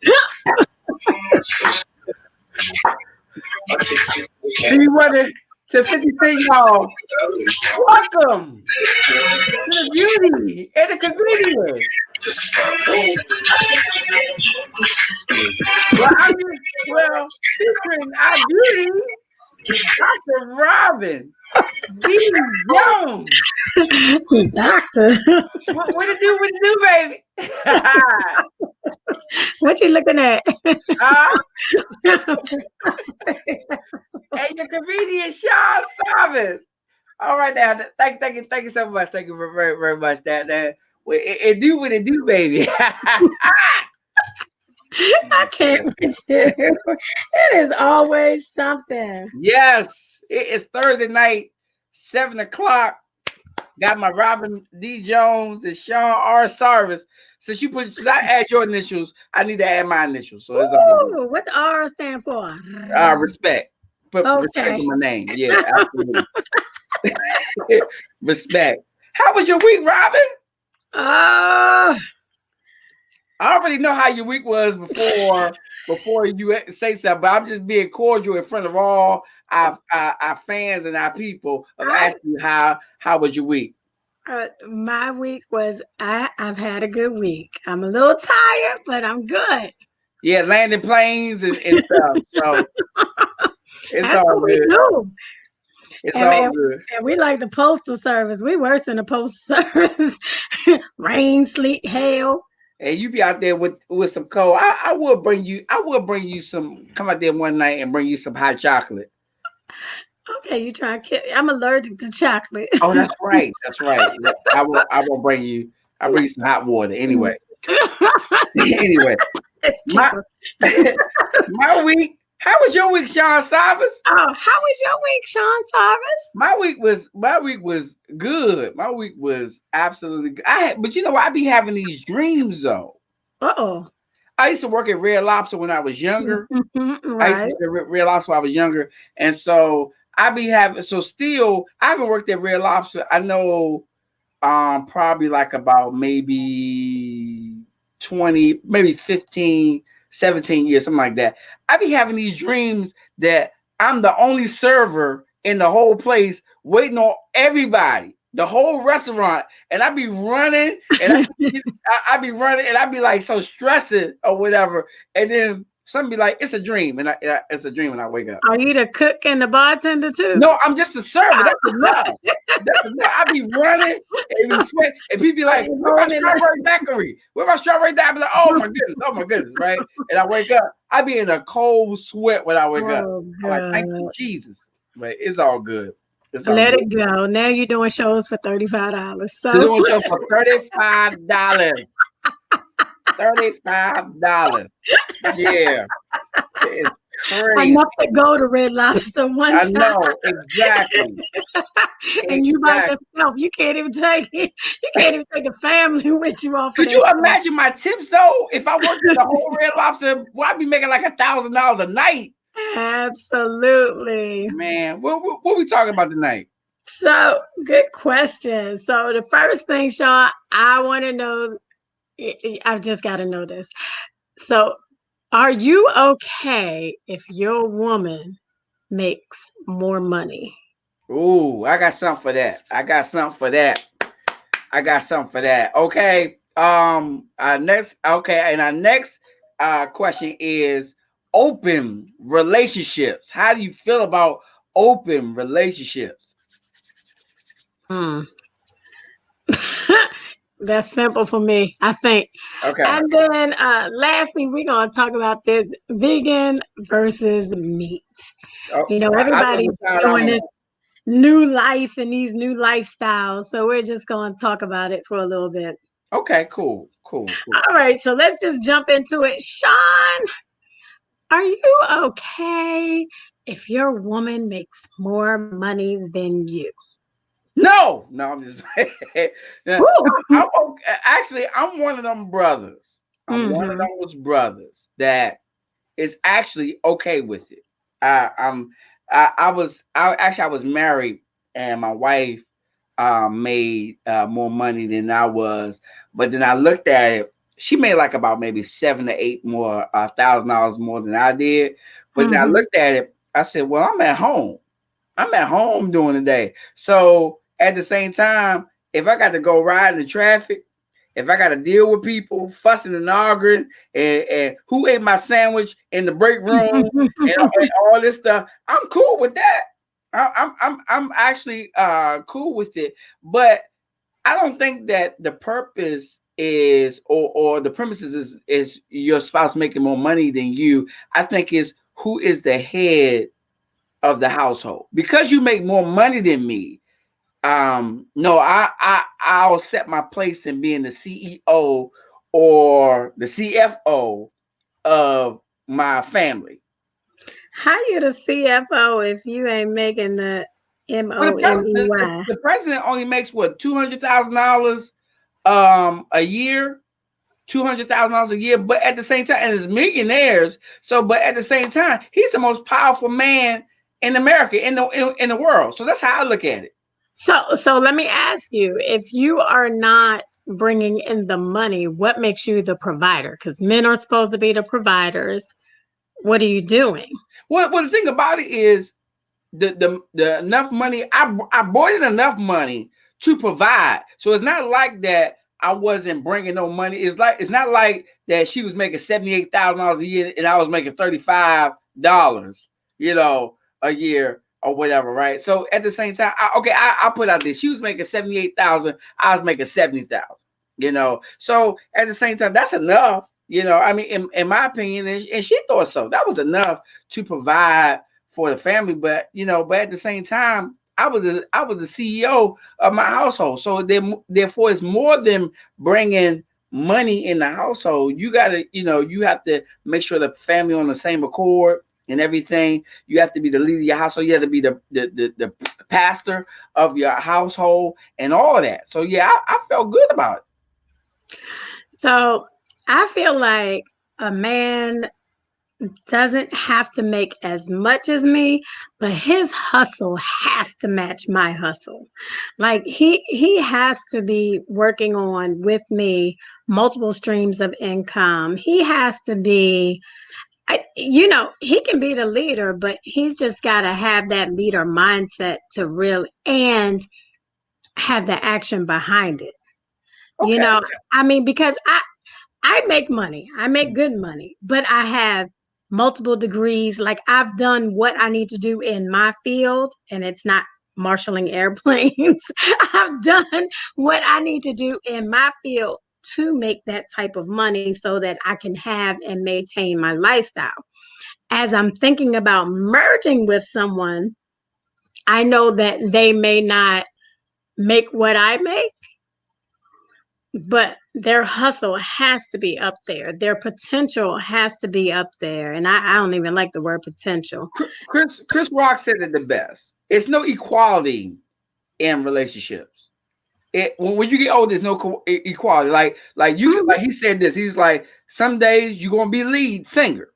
Do you want to 50 Cent, y'all? Welcome to the beauty and the comedian. Well, featuring our beauty, Dr. Robin D. Jones. Doctor. What it do? What it do, baby? What you looking at? And your comedian, Sean Savage. All right, now, thank you so much. Thank you very, very much. It do what it do, baby. I can't with you. It is always something. Yes, it is Thursday night, 7 o'clock. Got my Robin D. Jones and Sean R. Sarvis. Since I add your initials, I need to add my initials. So it's Ooh, what the R stand for? Respect. Put respect in my name. Yeah, absolutely. Respect. How was your week, Robin? I already know how your week was before you say something, but I'm just being cordial in front of all our fans and our people of asking you how was your week. My week was I've had a good week. I'm a little tired, but I'm good. Yeah, landing planes and stuff. So it's That's all what good. We do. It's all good. And we like the postal service. We worse than the postal service. Rain, sleet, hail. And you be out there with some cold. I will bring you some. Come out there one night and bring you some hot chocolate. Okay, you trying to kill me. I'm allergic to chocolate. Oh, that's right. That's right. I will bring you. I'll bring you some hot water. Anyway. Anyway. It's cheaper. My week. How was your week, Sean Savas? Oh, how was your week, Sean Savas? My week was good. My week was absolutely good. But you know, I be having these dreams though. Uh-oh. I used to work at Red Lobster when I was younger. Right. I used to work at Red Lobster when I was younger. And so still I haven't worked at Red Lobster. I know probably like about maybe 20, maybe 15, 17 years, something like that. I be having these dreams that I'm the only server in the whole place waiting on everybody, the whole restaurant. And I be running and I be running and I be like so stressing or whatever. And then some be like, it's a dream. And it's a dream when I wake up. Are you the cook and the bartender too? No, I'm just a server. That's enough. I be running and be sweating. And people be like, where my strawberry daiquiri? Where my strawberry daiquiri? I be like, oh my goodness, right? And I wake up. I be in a cold sweat when I wake up. I'm like, thank you, Jesus. But it's all good. Let it go. Now you're doing shows for $35. So you're doing shows for $35. $35. Yeah. It's crazy. Enough to go to Red Lobster one time. I know, exactly. And you by yourself. You can't even take it. You can't even take the family with you off. Could you imagine my tips though? If I worked at the whole Red Lobster, well, I'd be making like $1,000 a night. Absolutely. Man, what we talking about tonight? So, good question. So, the first thing, Sean, I want to know, I've just got to know this. So, are you okay if your woman makes more money? Ooh, I got something for that. Okay. Our next question is open relationships. How do you feel about open relationships? That's simple for me, I think. Okay. And then lastly, we're going to talk about this vegan versus meat. Oh, you know, everybody's doing this new life and these new lifestyles. So we're just going to talk about it for a little bit. Okay, cool. All right, so let's just jump into it. Sean, are you okay if your woman makes more money than you? No, I'm just I'm one of them brothers. I'm one of those brothers that is actually okay with it. I was married and my wife made more money than I was, but then I looked at it she made like about maybe $7 to $8 more than I did. But then I looked at it, I said, well, I'm at home. I'm at home during the day. So at the same time, if I got to go ride in the traffic, if I got to deal with people fussing and arguing, and who ate my sandwich in the break room, and all this stuff, I'm cool with that. I'm actually cool with it. But I don't think that the purpose is, or the premises is your spouse making more money than you. I think is who is the head of the household. Because you make more money than me, no, I'll set my place in being the CEO or the CFO of my family. How you the CFO if you ain't making the Well, MONEY? the president only makes what, $200,000 a year, $200,000 a year. But at the same time, and it's millionaires. So, but at the same time, he's the most powerful man in America, in the world. So that's how I look at it. So let me ask you, if you are not bringing in the money, what makes you the provider? Because men are supposed to be the providers. What are you doing? Well, the thing about it is the enough money. I brought in enough money to provide. So it's not like that I wasn't bringing no money. It's not like that she was making $78,000 a year and I was making $35, a year or whatever, right? So at the same time, I put out this. She was making 78,000. I was making 70,000. So at the same time, that's enough. I mean, in my opinion, and she thought so. That was enough to provide for the family. But at the same time, I was the CEO of my household. So therefore, it's more than bringing money in the household. You gotta, you have to make sure the family on the same accord and everything. You have to be the leader of your household. You have to be the pastor of your household and all that. So yeah, I felt good about it. So I feel like a man doesn't have to make as much as me, but his hustle has to match my hustle. Like he has to be working on with me multiple streams of income. He has to be he can be the leader, but he's just got to have that leader mindset to really and have the action behind it. Okay. I mean, because I make money. I make good money, but I have multiple degrees. Like I've done what I need to do in my field, and it's not marshaling airplanes. I've done what I need to do in my field to make that type of money so that I can have and maintain my lifestyle. As I'm thinking about merging with someone, I know that they may not make what I make, but their hustle has to be up there. Their potential has to be up there. And I don't even like the word potential. Chris Rock said it the best. It's no equality in relationships. When you get older, there's no equality. Like he said this. He's like, some days you're gonna be lead singer.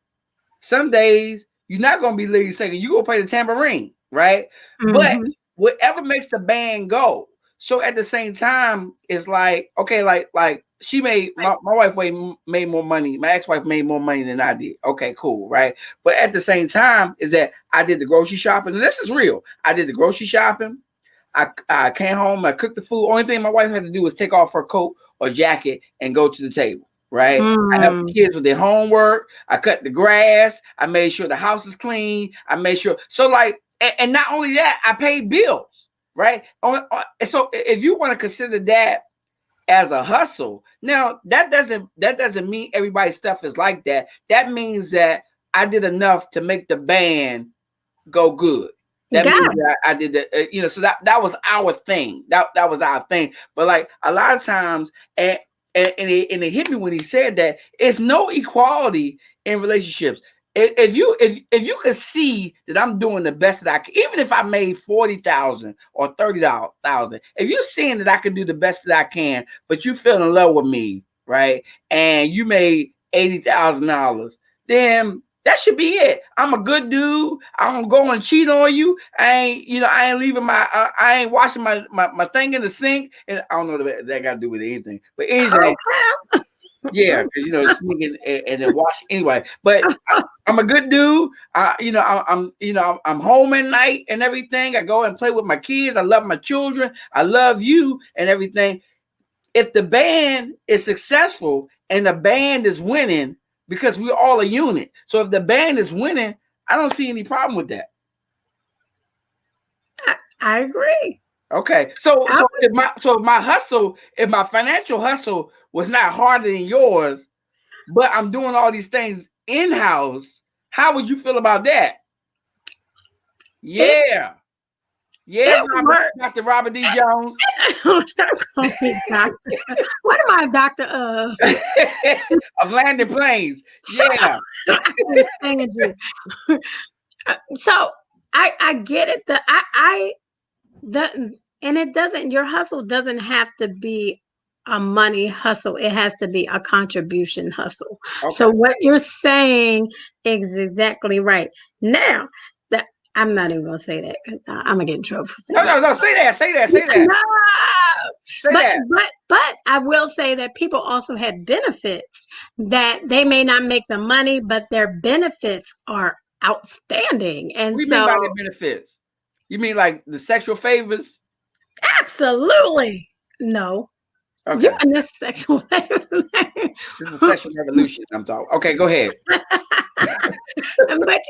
Some days you're not gonna be lead singer. You gonna play the tambourine, right? But whatever makes the band go. So at the same time, it's like, okay, like she made my wife made more money. My ex-wife made more money than I did. Okay, cool, right? But at the same time, is that I did the grocery shopping, and this is real. I did the grocery shopping. I came home, I cooked the food. Only thing my wife had to do was take off her coat or jacket and go to the table, right? I helped the kids with their homework. I cut the grass. I made sure the house is clean. I made sure. So like, and not only that, I paid bills, right? So if you want to consider that as a hustle, now that doesn't mean everybody's stuff is like that. That means that I did enough to make the band go good. That means that I did that, so that was our thing. That was our thing. But like a lot of times, and it hit me when he said that it's no equality in relationships. If you could see that I'm doing the best that I can, even if I made 40,000 or 30,000, if you're seeing that I can do the best that I can, but you fell in love with me, right? And you made $80,000, then that should be it. I'm a good dude. I don't go and cheat on you. I ain't leaving I ain't washing my thing in the sink. And I don't know what that got to do with anything. But anyway, Yeah, because sneaking and then washing anyway. But I'm a good dude. I'm home at night and everything. I go and play with my kids. I love my children. I love you and everything. If the band is successful and the band is winning, because we're all a unit. So if the band is winning, I don't see any problem with that. I agree. Okay. So if my financial hustle was not harder than yours, but I'm doing all these things in-house, how would you feel about that? Yeah. Dr. Robert D. Jones. Start calling me doctor. What am I a doctor of? Of landing planes. Yeah. So I get it. And it doesn't, your hustle doesn't have to be a money hustle. It has to be a contribution hustle. Okay. So what you're saying is exactly right. Now, I'm not even gonna say that because I'm gonna get in trouble for saying No, say that. No. But I will say that people also have benefits that they may not make the money, but their benefits are outstanding. And what do you mean by the benefits? You mean like the sexual favors? Absolutely. No. Okay. You're in this sexual favor. This is a sexual revolution I'm talking. Okay, go ahead. But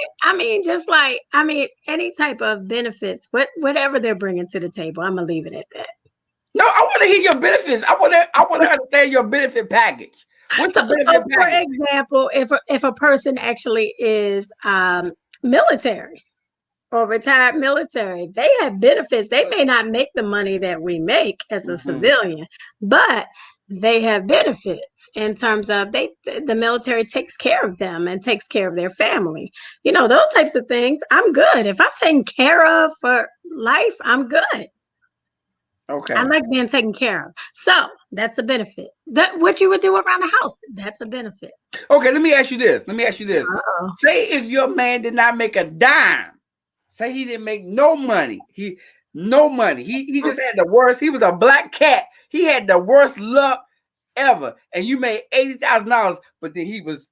any type of benefits, whatever they're bringing to the table, I'm gonna leave it at that. No, I want to hear your benefits. I want to understand your benefit package. What's the benefit package? For example, if a person actually is military or retired military, they have benefits. They may not make the money that we make as a civilian, but they have benefits in terms of the military takes care of them and takes care of their family. Those types of things. I'm good. If I'm taken care of for life, I'm good. Okay. I like being taken care of. So that's a benefit. That what you would do around the house, that's a benefit. Okay, let me ask you this. Uh-oh. Say if your man did not make a dime. Say he didn't make no money. He just had the worst. He was a black cat. He had the worst luck ever. And you made $80,000, but then he was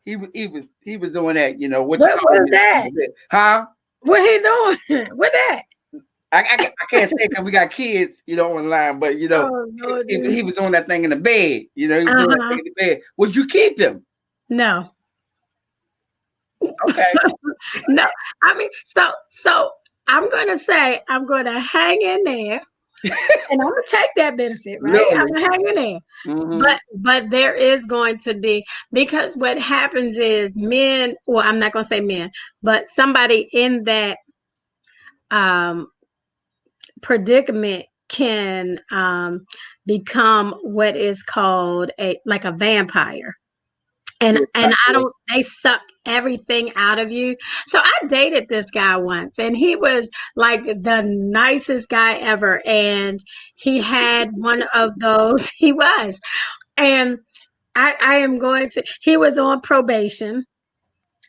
doing that. What was that? Huh? What he doing? What that? I can't say because we got kids, online. But he was doing that thing in the bed. He was doing that thing in the bed. Would you keep him? No. Okay. No, so I'm gonna say I'm gonna hang in there, and I'm gonna take that benefit, right? Really? I'm gonna hang in there, but there is going to be, because what happens is men. Well, I'm not gonna say men, but somebody in that predicament can become what is called a vampire. And they suck everything out of you. So I dated this guy once, and he was like the nicest guy ever. And he had one of those, he was. And he was on probation,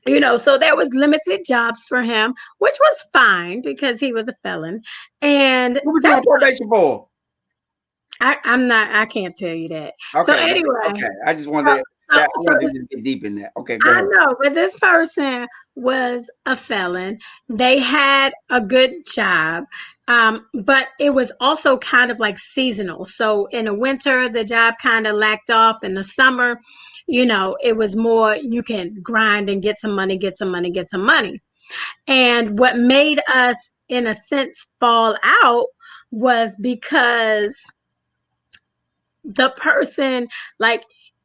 so there was limited jobs for him, which was fine because he was a felon. And what was he on probation for? I can't tell you that. Okay, so anyway. Okay. I just wanted to get deep in that. Okay, go ahead. I know, but this person was a felon. They had a good job, but it was also kind of like seasonal. So in the winter, the job kind of lacked off. In the summer, it was more, you can grind and get some money. And what made us, in a sense, fall out was because the person,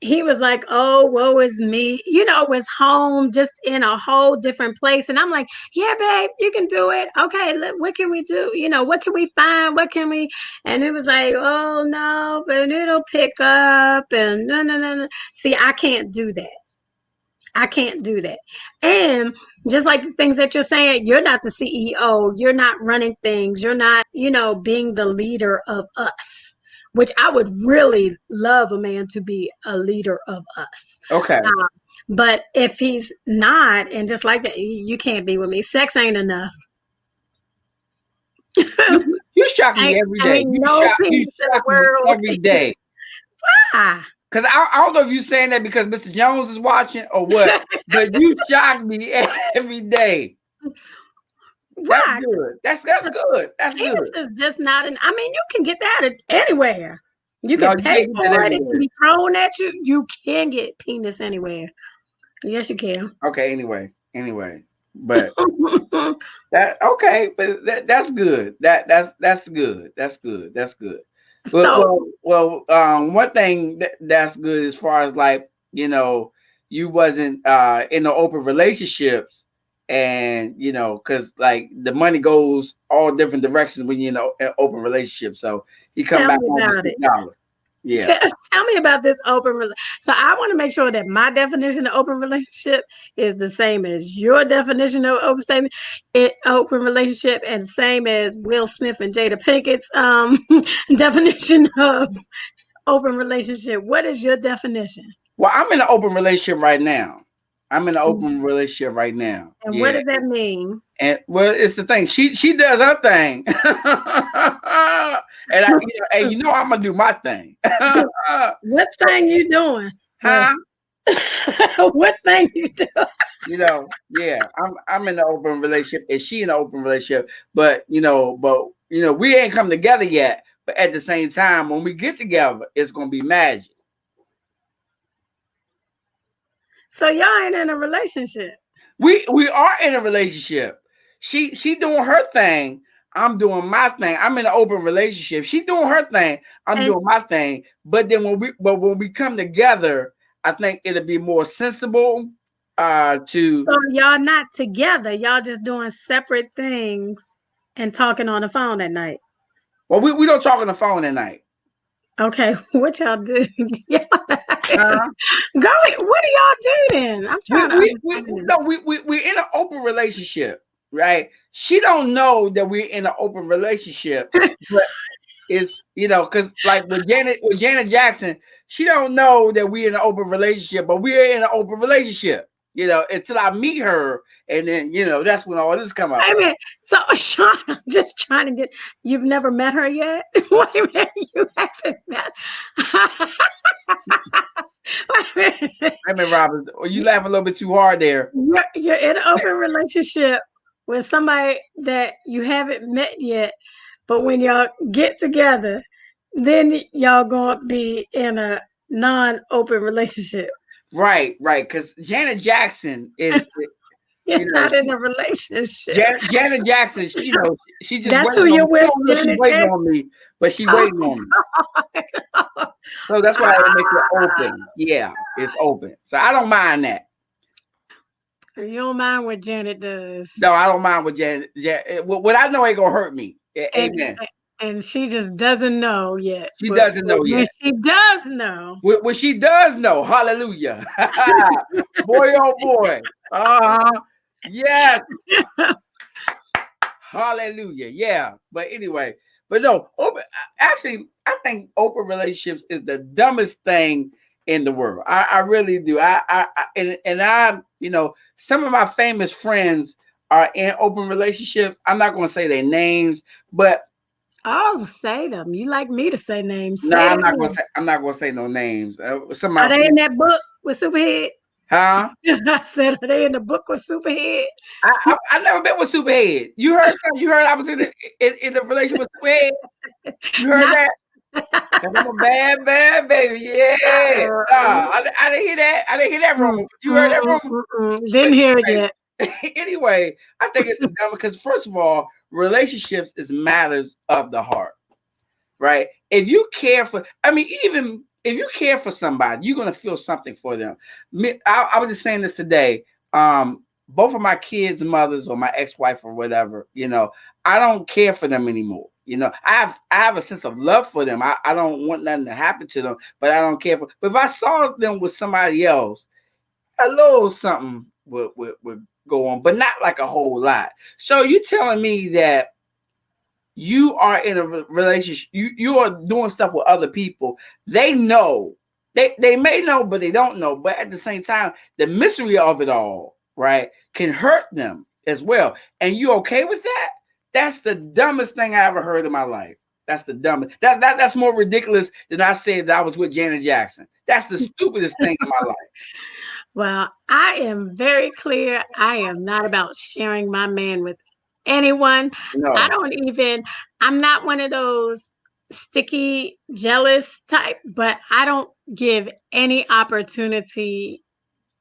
he was like, oh, woe is me, was home just in a whole different place. And I'm like, yeah, babe, you can do it. Okay, what can we do? What can we find? And it was like, oh, no, but it'll pick up. And no. See, I can't do that. And just like the things that you're saying, you're not the CEO. You're not running things. You're not, being the leader of us. Which I would really love a man to be a leader of us. Okay. But if he's not, and just like that, you can't be with me. Sex ain't enough. You shock me every day. You shock me every day. Why? Because I don't know if you're saying that because Mr. Jones is watching or what, but you shock me every day. That's Why? good. That's good. That's Penis good. is just not an. I mean, you can get that anywhere. You No, can you pay can't get that for it. It can everywhere. be thrown at you. You can get penis anywhere. Yes, you can. Okay. Anyway, but that okay, but that's good. That's good. That's good. That's good. So, One thing that's good as far as like you wasn't in the open relationships, and because like the money goes all different directions when you're in an open relationship. So he come tell back me home with about it. $6. Yeah. Tell me about this So I want to make sure that my definition of open relationship is the same as your definition of open relationship, and same as Will Smith and Jada Pinkett's definition of open relationship. What is your definition? Well, I'm in an open relationship right now. I'm in an open relationship right now. And Yeah. what does that mean? And well, it's the thing. She does her thing, and I'm gonna do my thing. What thing you doing? Huh? What thing you doing? Yeah. I'm in an open relationship, and she in an open relationship. But we ain't come together yet. But at the same time, when we get together, it's gonna be magic. So y'all ain't in a relationship. We are in a relationship. She doing her thing. I'm doing my thing. I'm in an open relationship. She doing her thing. I'm doing my thing. But then when we come together, I think it'll be more sensible to. So y'all not together. Y'all just doing separate things and talking on the phone at night. Well, we don't talk on the phone at night. Okay, what y'all do? Go. What do y'all do then? I'm trying to understand. We're in an open relationship, right? She don't know that we're in an open relationship, but it's because like with Janet Jackson, she don't know that we're in an open relationship, but we're in an open relationship. Until I meet her, and then that's when all this come up. I mean, so Sean, I'm just trying to get. You've never met her yet. Wait a minute, you haven't met. I mean, Robert, you laugh a little bit too hard there. You're in an open relationship with somebody that you haven't met yet, but when y'all get together, then y'all gonna be in a non-open relationship. Right. Because Janet Jackson is. You're not in a relationship. Janet Jackson, she just. That's who you're with. She's waiting on me, but she waiting on me. So that's why it makes it open. Yeah, it's open. So I don't mind that. You don't mind what Janet does. No, I don't mind what Janet. What I know ain't gonna hurt me. Amen. And she just doesn't know yet. She doesn't know yet. She does know. When she does know, hallelujah. Boy, oh boy. Yes. Hallelujah. Yeah. But anyway, no, actually, I think open relationships is the dumbest thing in the world. I really do. Some of my famous friends are in open relationships. I'm not going to say their names, but oh, say them. You like me to say names? No, I'm not going to say no names. Are they in that book with Superhead? Huh? I said, are they in the book with Superhead? I never been with Superhead. You heard something? You heard I was in the relationship with Superhead? You heard that? I'm a bad baby. Yeah. I didn't hear that. I didn't hear that rumor. You heard that rumor? Didn't hear it yet. Anyway, I think it's dumb because first of all, relationships is matters of the heart, right? If you care for, even if you care for somebody, you're gonna feel something for them. I was just saying this today. Both of my kids' mothers or my ex-wife or whatever, I don't care for them anymore. I have a sense of love for them. I don't want nothing to happen to them, but I don't care for. But if I saw them with somebody else, a little something would go on, but not like a whole lot. So you telling me that you are in a relationship, you are doing stuff with other people. They know, they may know, but they don't know. But at the same time, the mystery of it all, right, can hurt them as well. And you okay with that? That's the dumbest thing I ever heard in my life. That's the dumbest. That's more ridiculous than I said that I was with Janet Jackson. That's the stupidest thing in my life. Well, I am very clear. I am not about sharing my man with anyone. I No. don't even, I'm not one of those sticky, jealous type, but I don't give any opportunity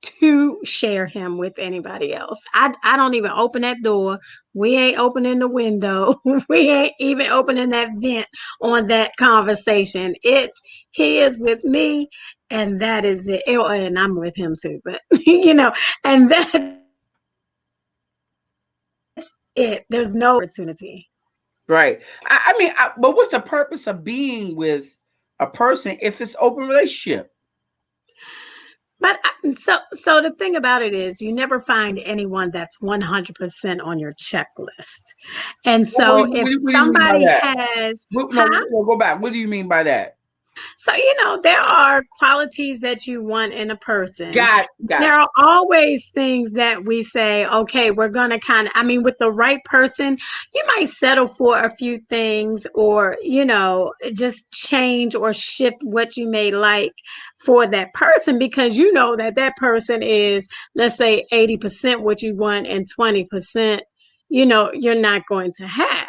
to share him with anybody else. I don't even open that door. We ain't opening the window. We ain't even opening that vent on that conversation. It's he is with me and that is it. And I'm with him too, but and that's it. There's no opportunity. Right. I mean, but what's the purpose of being with a person if it's open relationship? But so the thing about it is you never find anyone that's 100% on your checklist. And so if What do you mean by somebody that? has, No, go back. What do you mean by that? So, there are qualities that you want in a person. Got There are always things that we say, okay, we're going to with the right person, you might settle for a few things or, just change or shift what you may like for that person because you know that person is, let's say, 80% what you want and 20%, you're not going to have.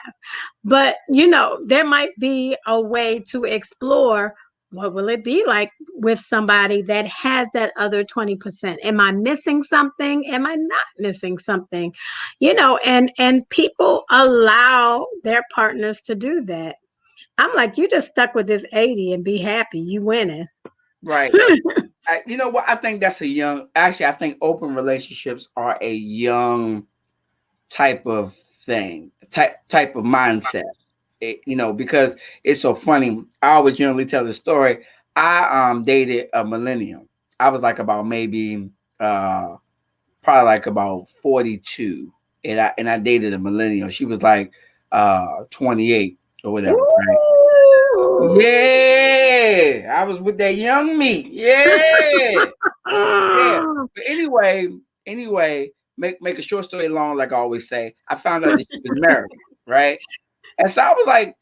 But, there might be a way to explore what will it be like with somebody that has that other 20%? Am I missing something? Am I not missing something? And people allow their partners to do that. I'm like, you just stuck with this 80 and be happy. You winning. Right. You know what? I think that's I think open relationships are a young type of thing, type of mindset. Because it's so funny. I always generally tell the story. I dated a millennial. I was like about maybe probably like about 42. And I dated a millennial. She was like 28 or whatever, right? Yeah. I was with that young meat. Yeah. Yeah. But anyway, make a short story long, like I always say. I found out that she was married, right? And so I was like,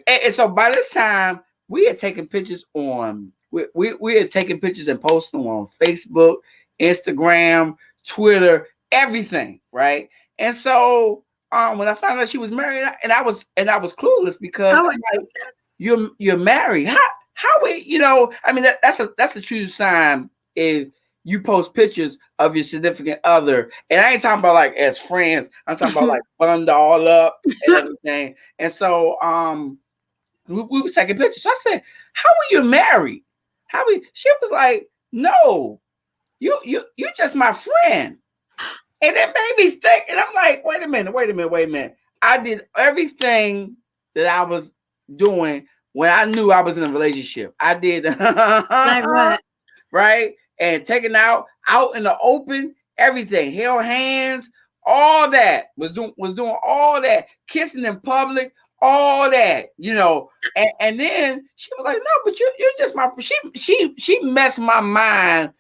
and so by this time we had taken pictures we had taken pictures and posted them on Facebook, Instagram, Twitter, everything, right? And so when I found out she was married, and I was clueless because I'm like, you're married. How we, that's a true sign if you post pictures of your significant other. And I ain't talking about like as friends. I'm talking about like bundled all up and everything. And so we were taking pictures. So I said, how are you married? She was like, no, you just my friend. And it made me think, and I'm like, wait a minute. I did everything that I was doing when I knew I was in a relationship. I did like what? Right? And taking out in the open, everything, held hands, all that was doing all that, kissing in public, all that, and then she was like, no, but you're just my she messed my mind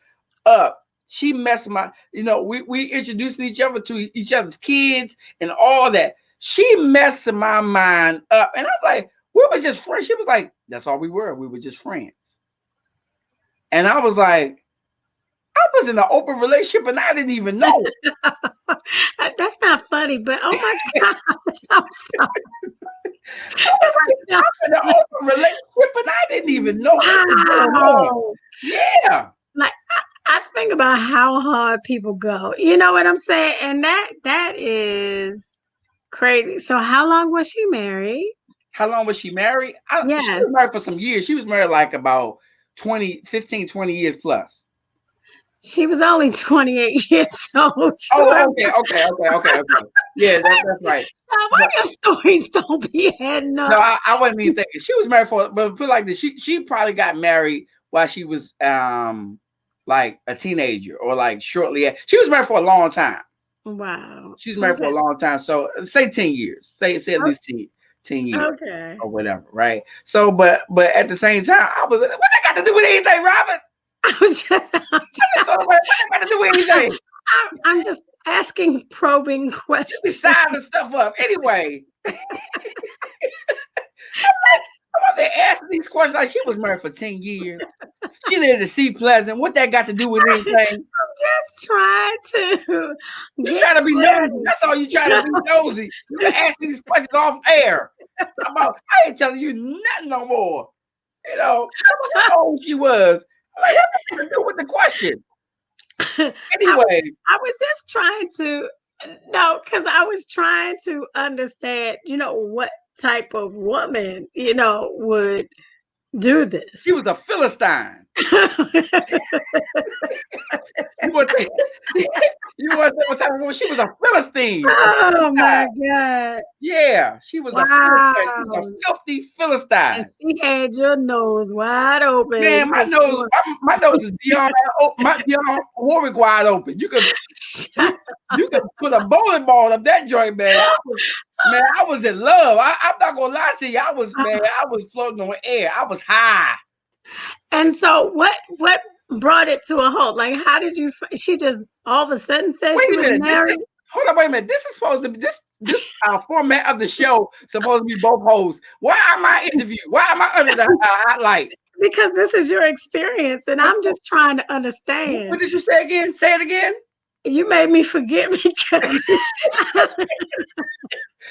up. She messed my, we introduced each other to each other's kids and all that. She messed my mind up. And I'm like, we were just friends. She was like, that's all we were. We were just friends. And I was like, I was in an open relationship and I didn't even know it. That's not funny, but oh my God. I'm sorry. I'm in an open relationship and I didn't even know what was going on. Yeah. Like I think about how hard people go. You know what I'm saying? And that is crazy. So how long was she married? How long was she married? Yes. She was married for some years. She was married like about 15, 20 years plus. She was only 28 years old. Oh, okay. Yeah, that's right. Why your stories don't be adding up? No, I wasn't even thinking. She was married but put like this, she probably got married while she was like a teenager or like shortly. She was married for a long time. Wow. She was married for a long time. So say 10 years. Say at least 10 years. Okay. Or whatever, right? So, but at the same time, I was, what that got to do with anything, Robin? I'm just asking probing questions. Sign the stuff up anyway. They ask these questions like she was married for 10 years. She lived to see Pleasant. What that got to do with anything? I'm just trying to You trying to be nosy. That's all you trying to be nosy. You can ask me these questions off air. I ain't telling you nothing no more. You know, how old she was. Like, what to do with the question? Anyway. I was just trying to because I was trying to understand, what type of woman, would do this. She was a Philistine. You want to say what type of woman? She was a Philistine. Oh my God. Yeah, she was a Philistine. She was a filthy Philistine. And she had your nose wide open. Man, my nose is Dionne Warwick wide open. You could put a bowling ball up that joint, man. I was in love. I'm not gonna lie to you. I was floating on air. I was high. And so what brought it to a halt? Like, how did you? She just all of a sudden said she was married. Hold on, wait a minute. This is supposed to be this format of the show. Supposed to be both hosts. Why am I interviewed? Why am I under the highlight? Because this is your experience, and I'm just trying to understand. What did you say again? Say it again. You made me forget because.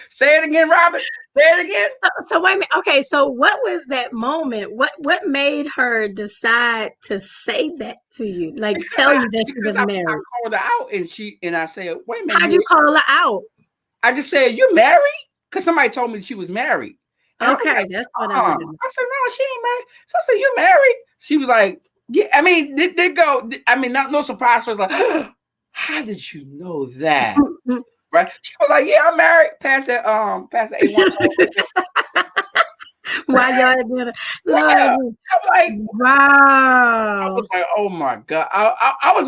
Say it again, Robert. Say it again. So wait a minute. Okay, so what was that moment? What made her decide to say that to you? Like tell you that she was married? I called her out and I said, wait a minute. How'd you call her out? I just said, you married? Because somebody told me she was married. And okay, that's what I wanted. I said, no, she ain't married. So I said, you married? She was like, yeah. I mean, they go. I mean, no surprise. So I was like, how did you know that? Right? She was like, yeah, I'm married. Past that A1. Why y'all did it? Yeah. I'm like, wow. I was like, oh my God. I was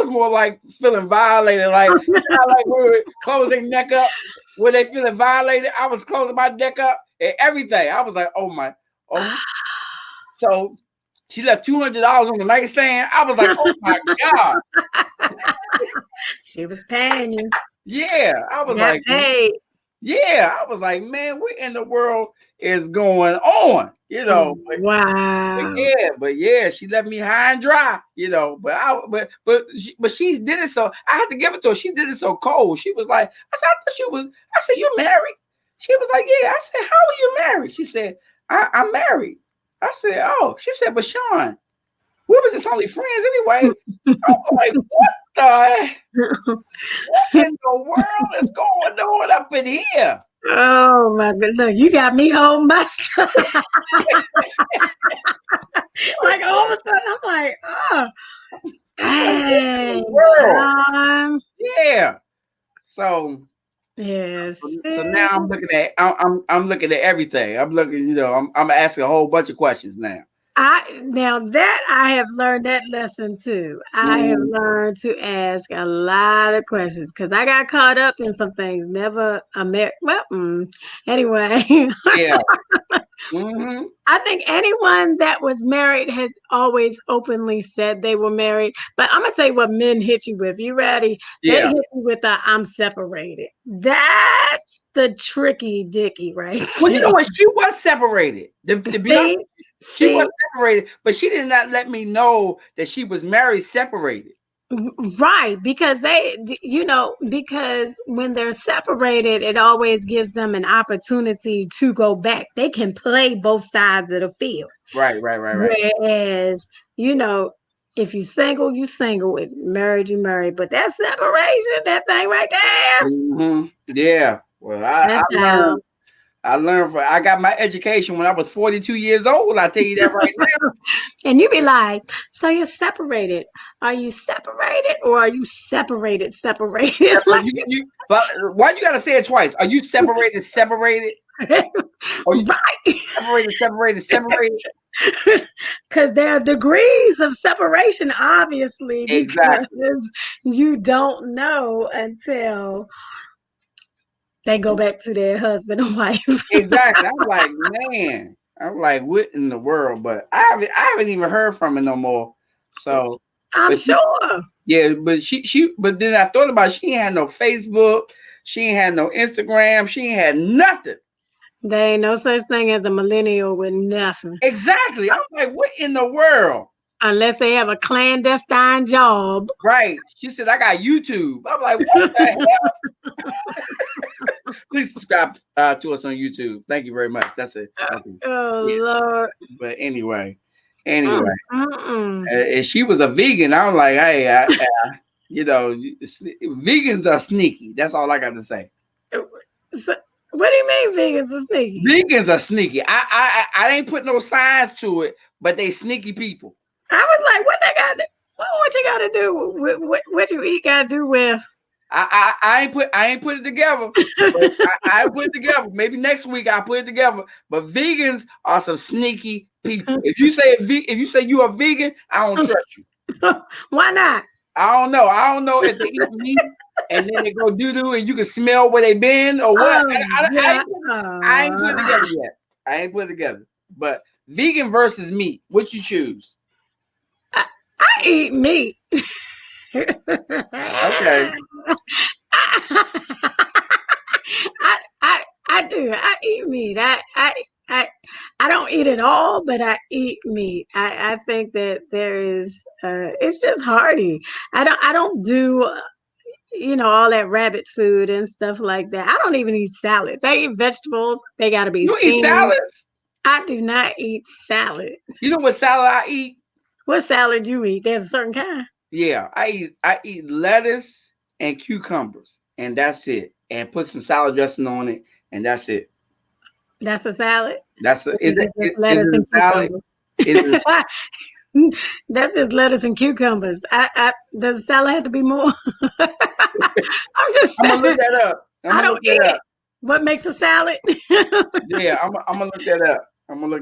more like feeling violated. Like, like we were closing neck up. Were they feeling violated? I was closing my neck up and everything. I was like, oh. So she left $200 on the nightstand. I was like, oh my God. She was paying you. Yeah. I was like, paid. Yeah. I was like, man, what in the world is going on? Wow. But yeah, she left me high and dry, but she did it so I had to give it to her. She did it so cold. She was like, I said, you married? She was like, yeah. I said, how are you married? She said, I'm married. I said, oh. She said, but Sean, we was just only friends anyway. I was like, what in the world is going on up in here? Oh my God! Look, you got me holding my stuff. Like all of a sudden, I'm like, oh, dang, Sean. Yeah. So. Yes. So now I'm looking at I'm looking at everything. I'm looking, I'm asking a whole bunch of questions now. I have learned that lesson too. I have learned to ask a lot of questions because I got caught up in some things. Never anyway. Yeah. Mm-hmm. I think anyone that was married has always openly said they were married. But I'm gonna tell you what men hit you with. You ready? Yeah. They hit you with I'm separated. That's the tricky dicky, right? Well, you know what? She was separated. She was separated, but she did not let me know that she was married separated. Right, because because when they're separated, it always gives them an opportunity to go back. They can play both sides of the field. Right. Whereas, if you single, you single. If you married, you married. But that separation, that thing right there. Mm-hmm. Yeah. Well, I learned I got my education when I was 42 years old. I tell you that right now. And you be like, so you're separated. Are you separated or are you separated? Like, but why you gotta say it twice? Are you separated? Or you separated? Because there are degrees of separation, obviously. Exactly. Because you don't know until they go back to their husband and wife. Exactly. I'm like, what in the world? But I haven't even heard from her no more. So I'm sure. Yeah, but but then I thought about it, she ain't had no Facebook, she ain't had no Instagram, she ain't had nothing. There ain't no such thing as a millennial with nothing. Exactly. I'm like, what in the world? Unless they have a clandestine job. Right. She said, I got YouTube. I'm like, what the hell? Please subscribe to us on YouTube. Thank you very much. That's it. Oh, Lord. But anyway. If she was a vegan, I was like, hey, vegans are sneaky. That's all I got to say. So, what do you mean vegans are sneaky? Vegans are sneaky. I ain't put no signs to it, but they sneaky people. I was like, what they got to, what you got to do with what you eat got to do with? I ain't put it together. I put it together. Maybe next week I'll put it together. But vegans are some sneaky people. If you say you are vegan, I don't trust you. Why not? I don't know. I don't know if they eat meat and then they go doo-doo and you can smell where they been or what. I ain't put it together yet. I ain't put it together. But vegan versus meat, what you choose? I eat meat. Okay. I do. I eat meat. I don't eat it all, but I eat meat. I think that there is it's just hearty. I don't do all that rabbit food and stuff like that. I don't even eat salads. I eat vegetables. They gotta be steamed. You eat salads? I do not eat salad. You know what salad I eat? What salad you eat? There's a certain kind. Yeah, I eat lettuce and cucumbers, and that's it. And put some salad dressing on it, and that's it. That's a salad. Is it a salad? That's just lettuce and cucumbers. Does the salad have to be more? I'm just saying. I'm gonna look that up. I don't eat it. What makes a salad? Yeah, I'm gonna look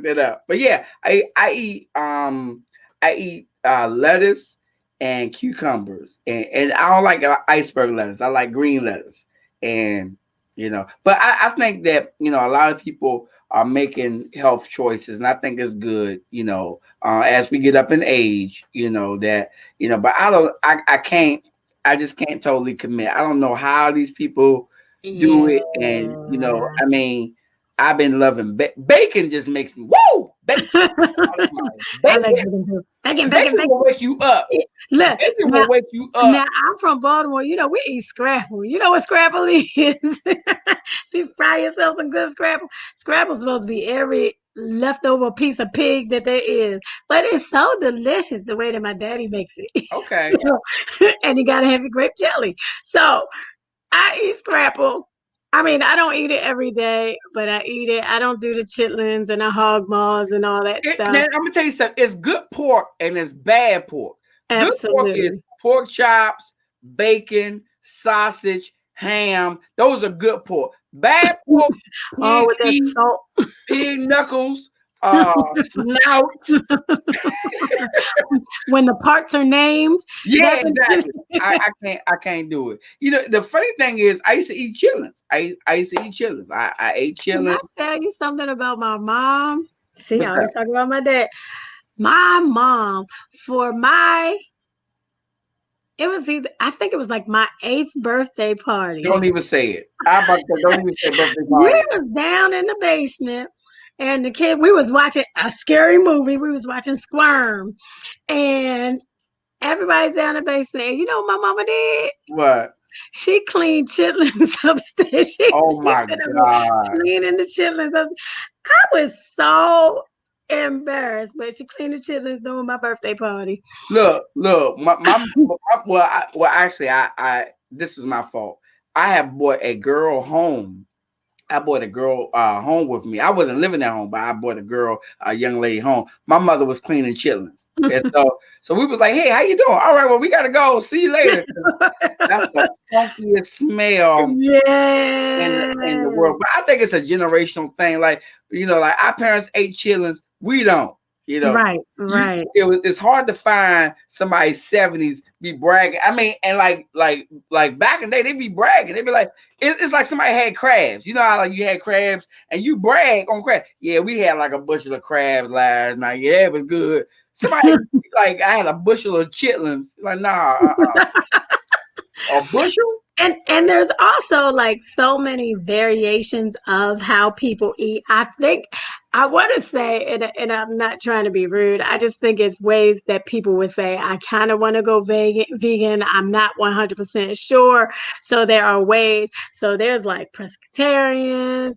that up. But yeah, I eat lettuce and cucumbers, and I don't like iceberg lettuce. I like green lettuce, and but I think that a lot of people are making health choices, and I think it's good. As we get up in age, but I just can't totally commit. I don't know how these people do it, and I've been loving bacon. Just makes me whoa. Bacon. I like bacon too. Bacon will wake you up. Look, bacon will wake you up. Now I'm from Baltimore. We eat scrapple. You know what scrapple is? If you fry yourself some good scrapple. Scrapple's supposed to be every leftover piece of pig that there is, but it's so delicious the way that my daddy makes it. Okay. And you gotta have your grape jelly. So I eat scrapple. I don't eat it every day, but I eat it. I don't do the chitlins and the hog maws and all that stuff. Man, I'm gonna tell you something. It's good pork and it's bad pork. Absolutely. Good pork is pork chops, bacon, sausage, ham. Those are good pork. Bad pork, with that salt, pig knuckles, snout. When the parts are named. Yeah, exactly. I can't do it. The funny thing is, I used to eat chitlins. I used to eat chitlins. I ate chitlins. Can I tell you something about my mom? See, I always talk about my dad. My mom, I think it was like my 8th birthday party. Don't even say it. Don't even say birthday party. We was down in the basement. And we was watching a scary movie. We was watching Squirm. And everybody's down in the basement. And you know what my mama did? What? She cleaned chitlins upstairs. Oh my God. Cleaning the chitlins upstairs. I was so embarrassed, but she cleaned the chitlins during my birthday party. Look, actually, this is my fault. I have brought a girl home. I brought a girl home with me. I wasn't living at home, but I brought a young lady home. My mother was cleaning chitlins. And so we was like, hey, how you doing? All right, well, we got to go. See you later. That's the funkiest smell in the world. But I think it's a generational thing. Like our parents ate chitlins. We don't. Right. It's hard to find somebody's 70s be bragging. And like back in the day, they be bragging. They be like, it's like somebody had crabs. You know how you had crabs and you brag on crabs. Yeah, we had like a bushel of crabs last night. Yeah, it was good. Somebody like I had a bushel of chitlins. Like, nah. A bushel? And there's also like so many variations of how people eat. I think I want to say, and I'm not trying to be rude. I just think it's ways that people would say, I kind of want to go vegan. I'm not 100% sure. So there are ways. So there's like pescatarians,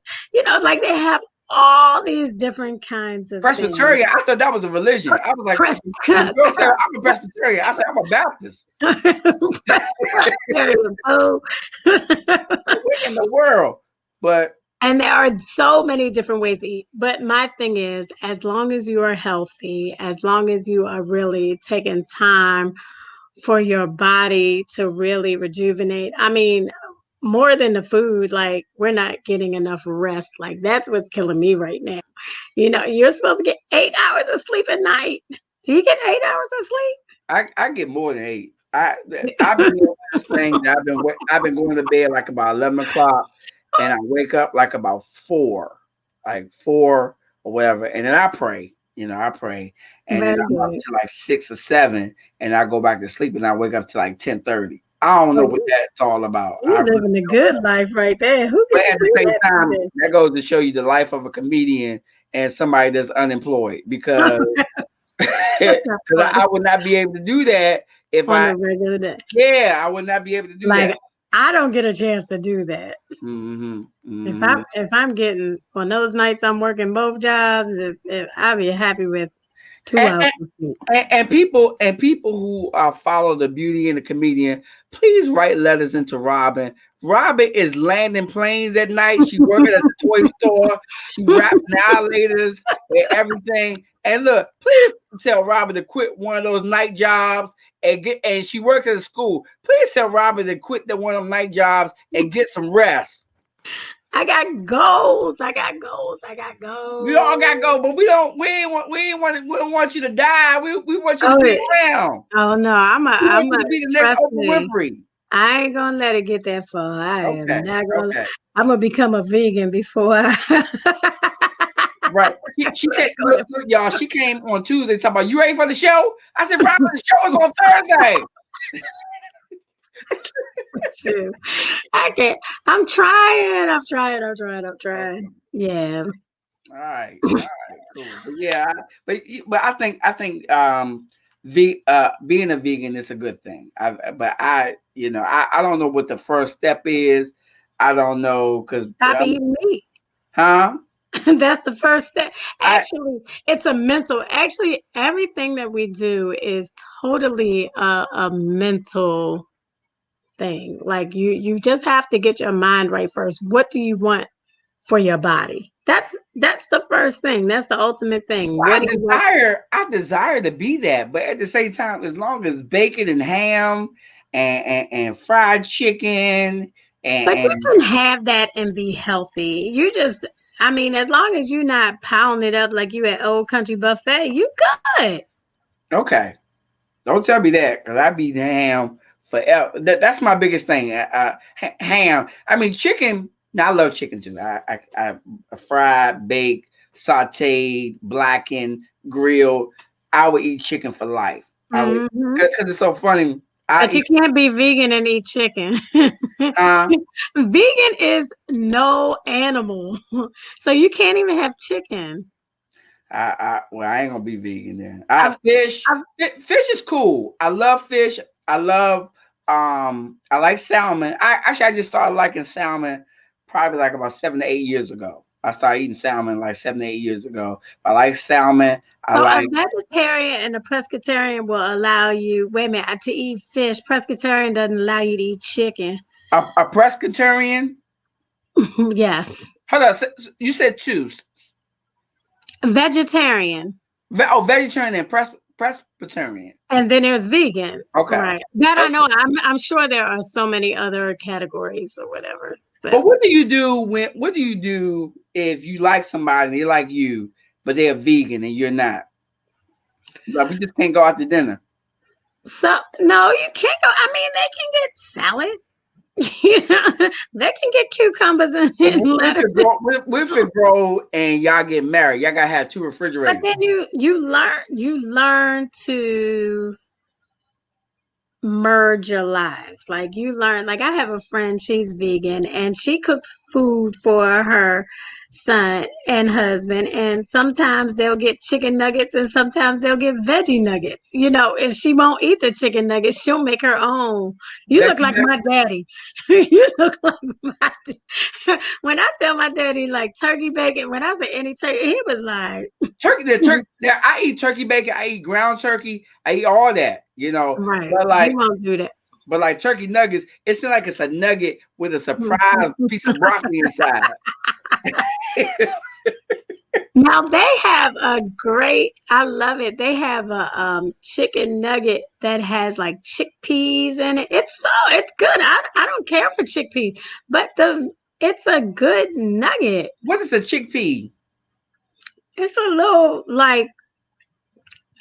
like they have all these different kinds of things. Presbyterian, I thought that was a religion. I was like, Pres- when the girl said I'm a Presbyterian, I said I'm a Baptist. Presbyterian, oh. What in the world? But And there are so many different ways to eat. But my thing is, as long as you are healthy, as long as you are really taking time for your body to really rejuvenate, I mean, more than the food, like we're not getting enough rest. Like that's what's killing me right now. You're supposed to get 8 hours of sleep at night. Do you get 8 hours of sleep? I get more than 8. I've been doing this thing. I've been going to bed like about 11 o'clock, and I wake up like about 4, like 4 or whatever, and then I pray. I pray, and Very then I'm up good. to like 6 or 7, and I go back to sleep, and I wake up to like 10:30. I don't know Oh, what that's all about. you're living a good life right there. Who But gets at to the do same that time, every that goes to show you the life of a comedian and somebody that's unemployed because day? I would not be able to do that if On I a regular day. yeah, I would not be able to do Like that. I don't get a chance to do that. Mm-hmm, If mm-hmm. I'm getting on those nights I'm working both jobs, if I'll be happy with 2 hours of sleep. And people who follow the beauty and the comedian, please write letters into Robin. Robin is landing planes at night. She working at the toy store. She wrapping annihilators and everything. And look, please tell Robin to quit one of those night jobs and she works at a school. Please tell Robin to quit one of them night jobs and get some rest. I got goals. I got goals. I got goals. We all got to go, but we don't want you to die. We want you to be around. Oh no, I'm You to be the next Oprah me. Winfrey. I ain't gonna let it get that far. I am not gonna. Okay. I'm gonna become a vegan before I. Right. She came, look, y'all. She came on Tuesday talking about, you ready for the show? I said, Robin, the show is on Thursday. I can't. I'm trying. I'm trying. Yeah. All right, cool. But yeah, but I think being a vegan is a good thing. I don't know what the first step is. I don't know because stop eating meat. Huh? That's the first step. Actually, it's a mental. Actually, everything that we do is totally a mental thing. Like you just have to get your mind right first. What do you want for your body? That's the first thing. That's the ultimate thing. Well, I desire to be that, but at the same time, as long as bacon and ham and fried chicken but you can have that and be healthy. I mean, as long as you're not pounding it up like you at Old Country Buffet, you good. Okay. Don't tell me that, because I be ham forever. That's my biggest thing. Ham. I mean, chicken. Now I love chicken too. I fried, baked, sauteed, blackened, grilled. I would eat chicken for life. Because it's so funny. But you can't be vegan and eat chicken. Vegan is no animal, so you can't even have chicken. I ain't gonna be vegan then. Fish is cool. I love fish. I like salmon. I just started liking salmon probably like about 7 to 8 years ago. I started eating salmon like 7 to 8 years ago. I like salmon. A vegetarian and a pescatarian will allow you, to eat fish. Pescatarian doesn't allow you to eat chicken. A pescatarian? Yes. Hold on. You said two. Vegetarian. Vegetarian and Presbyterian. And then there's vegan. Okay. Right. That I know. I'm sure there are so many other categories or whatever. But what do you do if you like somebody and they like you, but they're vegan and you're not? Like, we just can't go out to dinner. So no, you can't go. I mean, they can get salad. They can get cucumbers and lettuce. If it grow and y'all get married, y'all gotta have 2 refrigerators. But then you learn to merge your lives. Like you learn, like I have a friend, she's vegan and she cooks food for her son and husband. And sometimes they'll get chicken nuggets and sometimes they'll get veggie nuggets, and she won't eat the chicken nuggets. She'll make her own. You look like my daddy. You look like my when I tell my daddy like turkey bacon, when I say any turkey, he was like turkey. Yeah, I eat turkey bacon. I eat ground turkey. I eat all that. Right. But like, he won't do that. But like turkey nuggets, it's not like it's a nugget with a surprise piece of broccoli inside. Now they have I love it. They have a chicken nugget that has like chickpeas in it. It's good. I don't care for chickpeas, but it's a good nugget. What is a chickpea? It's a little like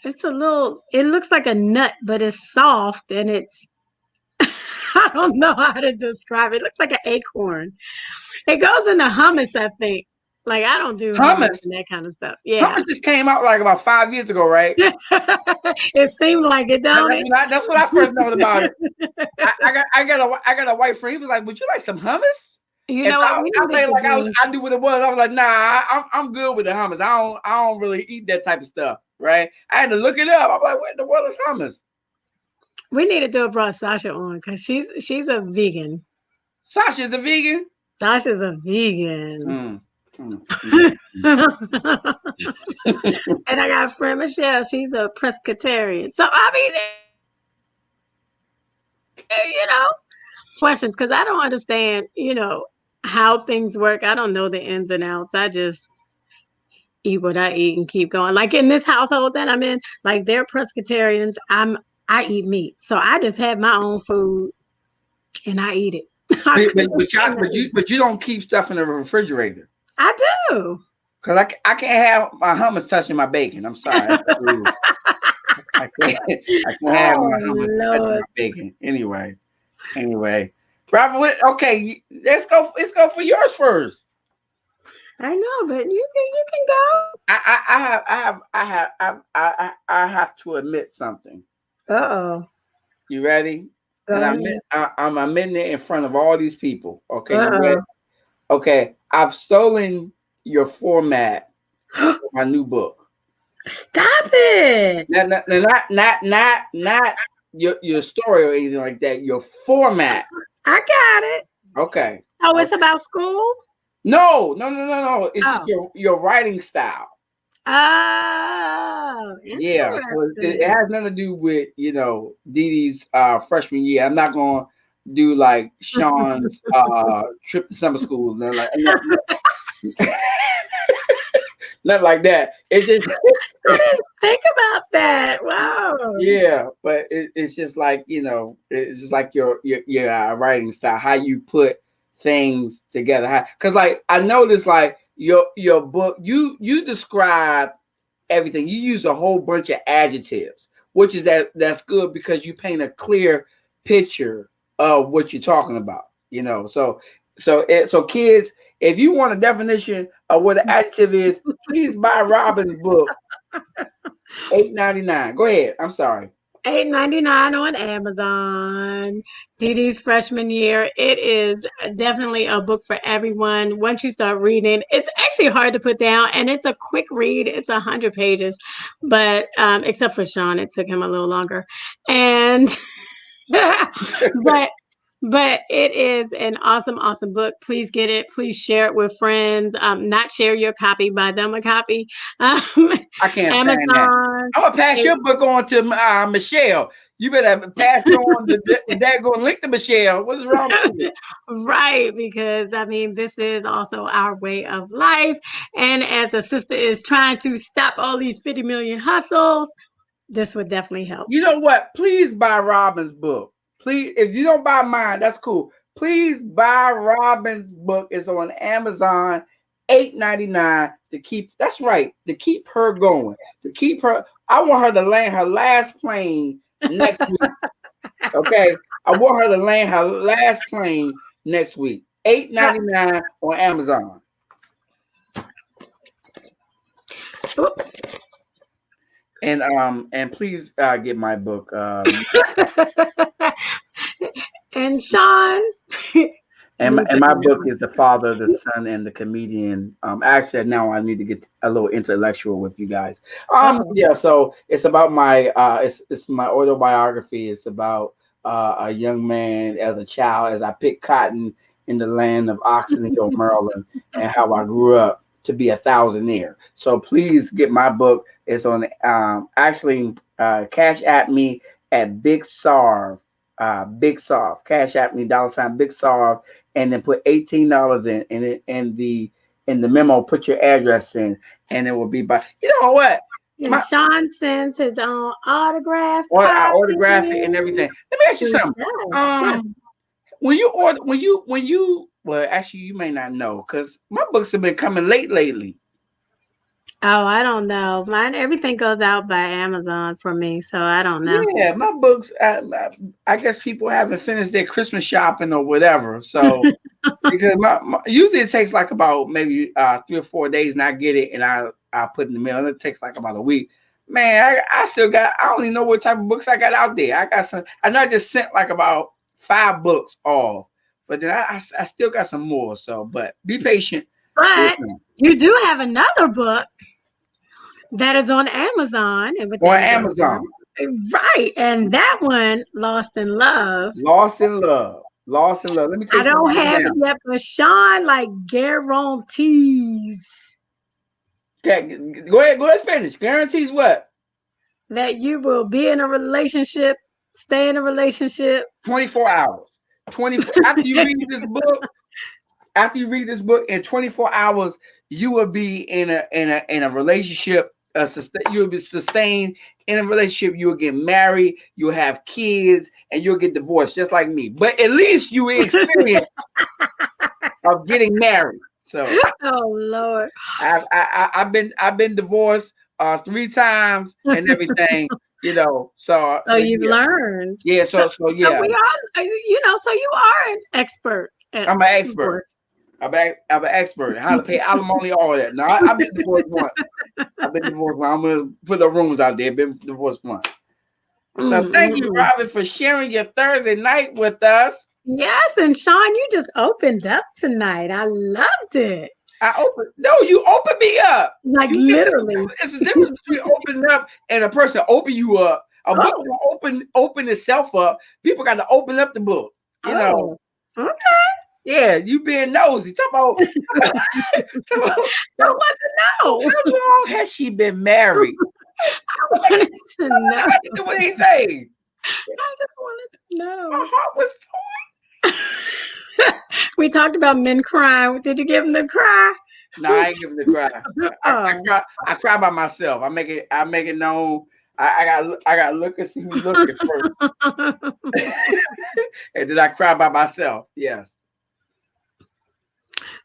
it looks like a nut, but it's soft and it's I don't know how to describe it. It looks like an acorn. It goes into hummus, I think. Like I don't do hummus and that kind of stuff. Yeah. Hummus just came out like about 5 years ago, right? It seemed like it, don't it? That's what I first known about it. I got a white friend. He was like, "Would you like some hummus?" You know what? I knew what it was. I was like, "Nah, I'm good with the hummus. I don't really eat that type of stuff." Right? I had to look it up. I'm like, "What in the world is hummus?" We need to brought Sasha on because she's a vegan. Sasha's a vegan. Sasha's a vegan. And I got a friend Michelle. She's a pescatarian. So I mean, questions because I don't understand. How things work. I don't know the ins and outs. I just eat what I eat and keep going. Like in this household that I'm in, like they're pescatarians. I eat meat, so I just have my own food and I eat it. But you don't keep stuff in the refrigerator. I do. Cause I can't have my hummus touching my bacon. I'm sorry. I can't have my hummus touching my bacon. Anyway, Robert. Okay, let's go for yours first. I know, but you can go. I have to admit something. Uh-oh. You ready? And I'm admitting it in front of all these people. Okay, you ready? Okay, I've stolen your format for my new book. Stop it! Not your story or anything like that. Your format. I got it. Okay. Oh, it's about school? No. It's just your writing style. Oh, yeah. So it has nothing to do with Dee Dee's freshman year. I'm not gonna do like Sean's trip to summer school. Nothing like that. It's just I didn't think about that. Wow. Yeah, but it's just like it's just like your writing style, how you put things together. Because like I noticed, like your book, you describe everything. You use a whole bunch of adjectives, which is that's good because you paint a clear picture of what you're talking about. So kids, if you want a definition of what an adjective is, please buy Robin's book. $8.99. Go ahead. I'm sorry. $8.99 on Amazon. Dee Dee's freshman year. It is definitely a book for everyone. Once you start reading, it's actually hard to put down, and it's a quick read. It's 100 pages, but except for Sean, it took him a little longer. And but it is an awesome, awesome book. Please get it. Please share it with friends. Not share your copy, buy them a copy. I can't Amazon. Stand that. I'm gonna pass your book on to Michelle. You better pass it on to that. Go and link to Michelle. What is wrong with you? Right, because I mean, this is also our way of life. And as a sister is trying to stop all these 50 million hustles, this would definitely help. You know what? Please buy Robin's book. Please, if you don't buy mine, that's cool. Please buy Robin's book. It's on Amazon, $8.99 to keep. That's right, to keep her going. To keep her. I want her to land her last plane next week. Okay, I want her to land her last plane next week. $8.99 on Amazon. Oops. And please get my book. And Sean. And my book is The Father, the Son, and the Comedian. Actually, now I need to get a little intellectual with you guys. Yeah. So it's about my it's my autobiography. It's about a young man as a child, as I picked cotton in the land of Oxon Hill, Maryland, and how I grew up to be a thousandaire. So please get my book. It's on cash at me at Big Sarv. Big Sarv. Cash at me $ Big Sarv, and then put $18 in the memo. Put your address in, and it will be by. You know what? And Sean sends his own autograph. Or I autograph it and everything. Let me ask you something. When you well, actually, you may not know because my books have been coming late lately. Oh, I don't know. Everything goes out by Amazon for me, so I don't know. Yeah, my books. I guess people haven't finished their Christmas shopping or whatever. So because usually it takes like about maybe 3 or 4 days, and I get it, and I put in the mail. And it takes like about a week. Man, I still got. I don't even know what type of books I got out there. I got some. I know I just sent like about 5 books off, but then I still got some more. So, but be patient. But you do have another book that is on Amazon. On Amazon. Right. And that one, Lost in Love. Lost in Love. Let me tell you, I don't have it yet, but Sean guarantees. Okay, go ahead, finish. Guarantees what? That you will be in a relationship, stay in a relationship. 24 hours. 24 after you read this book in 24 hours, you will be in a relationship. You will be sustained in a relationship. You will get married. You'll have kids, and you'll get divorced, just like me. But at least you experience of getting married. So, oh Lord, I've been divorced 3 times and everything. So you've learned. Yeah. So yeah. So we are. So you are an expert. I'm an expert. I'm an expert. How to pay alimony, all that. No, I've been divorced once. I'm gonna put the rooms out there. Been divorced once. So thank you, Robin, for sharing your Thursday night with us. Yes, and Sean, you just opened up tonight. I loved it. You opened me up. Like literally. It's a difference between opening up and a person open you up. A book will open itself up. People got to open up the book. You know. Okay. Yeah, you being nosy. Talk about. I want to know. How long has she been married? I wanted to know. I didn't do anything. I just wanted to know. My heart was torn. We talked about men crying. Did you give them the cry? No, I ain't giving the cry. I cry by myself. I make it known. I got to look and see who's looking first. And then I cry by myself. Yes.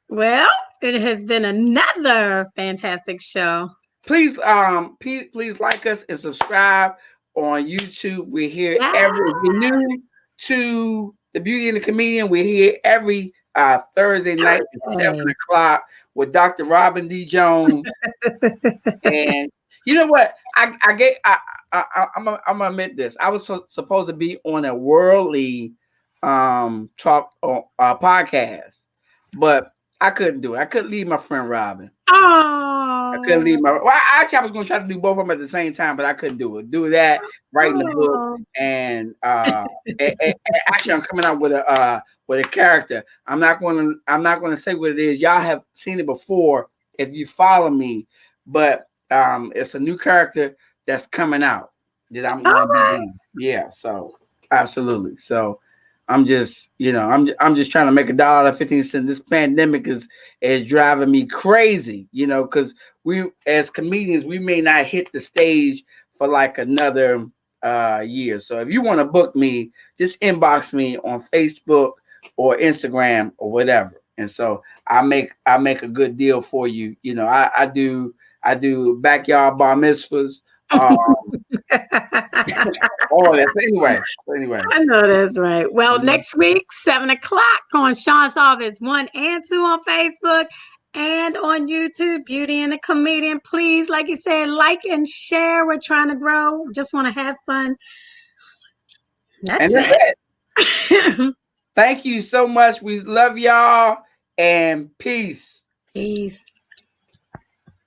Well, it has been another fantastic show. Please like us and subscribe on YouTube. We're here if you're new to The Beauty and the Comedian. We're here every Thursday night at 7 o'clock with Dr. Robin D. Jones. And you know what? I'm gonna admit this. I was supposed to be on a worldly talk podcast, but I couldn't do it. I couldn't leave my friend Robin. Oh, I couldn't leave I was going to try to do both of them at the same time, but I couldn't do it. Do that, writing the book, and actually, I'm coming out with a character. I'm not going to say what it is. Y'all have seen it before if you follow me, but it's a new character that's coming out that I'm going to be doing. Yeah, so absolutely. So. I'm just trying to make $1.15. This pandemic is driving me crazy, because we as comedians, we may not hit the stage for like another year. So if you want to book me, just inbox me on Facebook or Instagram or whatever. And so I make a good deal for you. I do backyard bar mitzvahs. All that. Anyway. I know that's right. Well, next week, 7 o'clock on Sean's Office 1 and 2 on Facebook and on YouTube, Beauty and the Comedian. Please, like you said, like and share. We're trying to grow. Just want to have fun. That's it. Thank you so much. We love y'all, and peace. Peace.